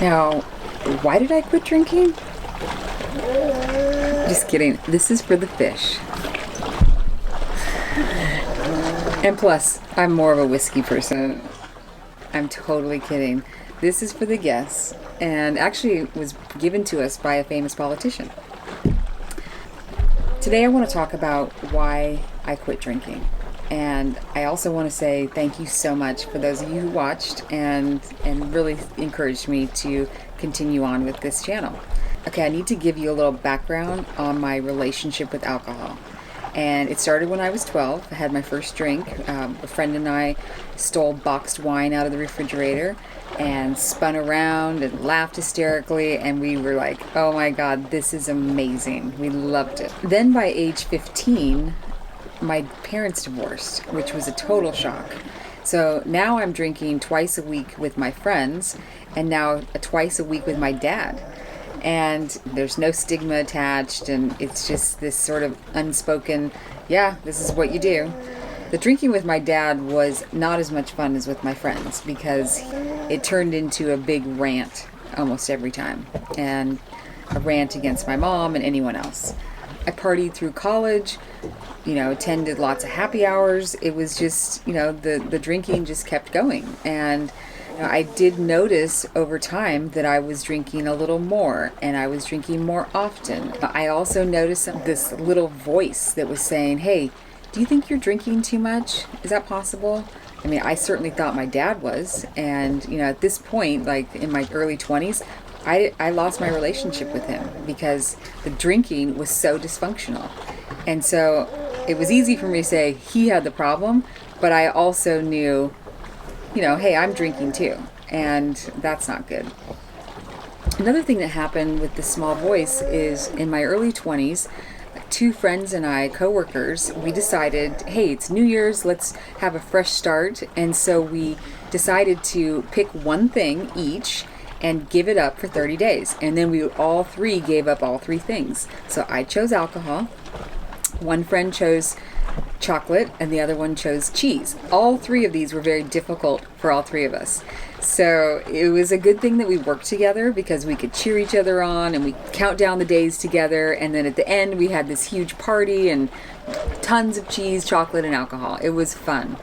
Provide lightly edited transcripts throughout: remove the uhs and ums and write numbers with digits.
Now, why did I quit drinking? Just kidding. This is for the fish. And plus, I'm more of a whiskey person. I'm totally kidding. This is for the guests, and actually it was given to us by a famous politician. Today I want to talk about why I quit drinking. And I also want to say thank you so much for those of you who watched and really encouraged me to continue on with this channel. Okay, I need to give you a little background on my relationship with alcohol. And it started when I was 12. I had my first drink. A friend and I stole boxed wine out of the refrigerator and spun around and laughed hysterically, and we were like, oh my God, this is amazing. We loved it. Then by age 15, my parents divorced, which was a total shock. So now I'm drinking twice a week with my friends, and now twice a week with my dad. And there's no stigma attached, and it's just this sort of unspoken, yeah, this is what you do. The drinking with my dad was not as much fun as with my friends because it turned into a big rant almost every time, and a rant against my mom and anyone else. I partied through college, attended lots of happy hours. It was just, the drinking just kept going. And I did notice over time that I was drinking a little more, and I was drinking more often. I also noticed this little voice that was saying, hey, do you think you're drinking too much? Is that possible? I mean, I certainly thought my dad was. And, at this point, like in my early 20s, I lost my relationship with him because the drinking was so dysfunctional. And so it was easy for me to say he had the problem, but I also knew, hey, I'm drinking too, and that's not good. Another thing that happened with the small voice is in my early 20s, two friends and I, co-workers, we decided, hey, it's New Year's, let's have a fresh start. And so we decided to pick one thing each and give it up for 30 days. And then we all three gave up all three things. So I chose alcohol, one friend chose chocolate, and the other one chose cheese. All three of these were very difficult for all three of us. So it was a good thing that we worked together because we could cheer each other on and we count down the days together. And then at the end, we had this huge party and tons of cheese, chocolate, and alcohol. It was fun.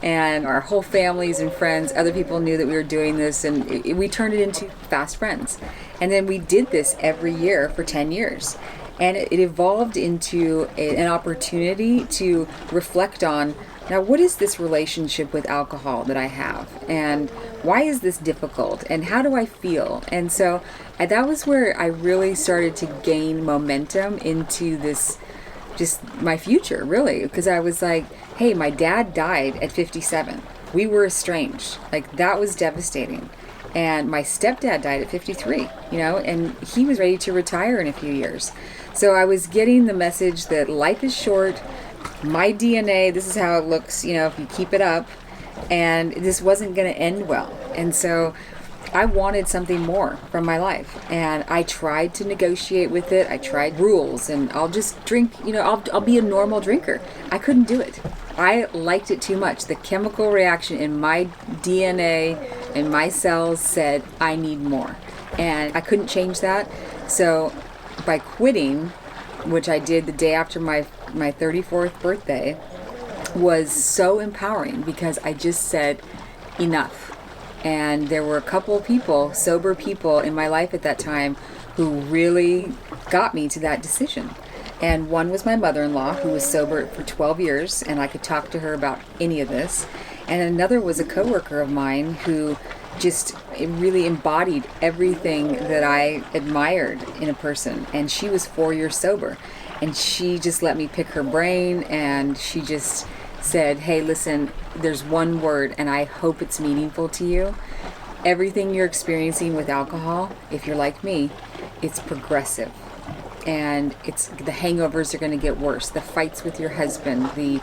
And our whole families and friends, other people knew that we were doing this, and we turned it into fast friends. And then we did this every year for 10 years. And it evolved into an opportunity to reflect on, now what is this relationship with alcohol that I have? And why is this difficult? And how do I feel? And so that was where I really started to gain momentum into this, just my future, really. Because I was like, hey, my dad died at 57. We were estranged. Like, that was devastating. And my stepdad died at 53, and he was ready to retire in a few years. So I was getting the message that life is short, my DNA, this is how it looks, if you keep it up, and this wasn't going to end well. And so I wanted something more from my life, and I tried to negotiate with it. I tried rules, and I'll just drink, I'll be a normal drinker. I couldn't do it. I liked it too much. The chemical reaction in my DNA and my cells said, I need more. And I couldn't change that. So by quitting, which I did the day after my 34th birthday, was so empowering because I just said, enough. And there were a couple people, sober people in my life at that time who really got me to that decision. And one was my mother-in-law, who was sober for 12 years, and I could talk to her about any of this. And another was a coworker of mine who just really embodied everything that I admired in a person. And she was 4 years sober. And she just let me pick her brain, and she just said, hey, listen, there's one word, and I hope it's meaningful to you. Everything you're experiencing with alcohol, if you're like me, it's progressive. And the hangovers are going to get worse. The fights with your husband, the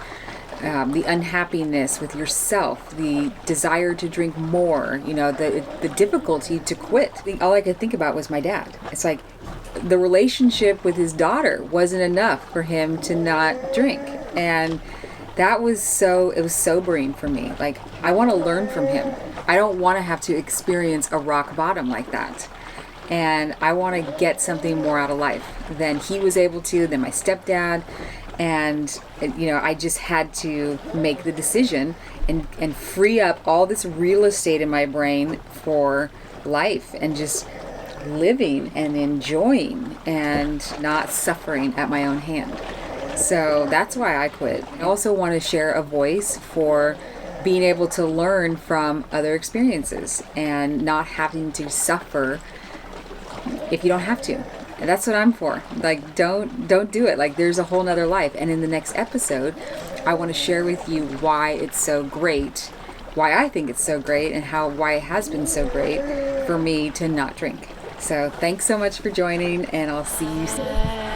unhappiness with yourself, the desire to drink more, the difficulty to quit. All I could think about was my dad. It's like the relationship with his daughter wasn't enough for him to not drink. And it was sobering for me. Like, I want to learn from him. I don't want to have to experience a rock bottom like that. And I want to get something more out of life than he was able to, than my stepdad. And, I just had to make the decision and free up all this real estate in my brain for life and just living and enjoying and not suffering at my own hand. So that's why I quit. I also want to share a voice for being able to learn from other experiences and not having to suffer if you don't have to. And that's what I'm for. Like, don't do it. Like, there's a whole nother life. And in the next episode, I want to share with you why it's so great, why I think it's so great, and why it has been so great for me to not drink. So thanks so much for joining, and I'll see you soon.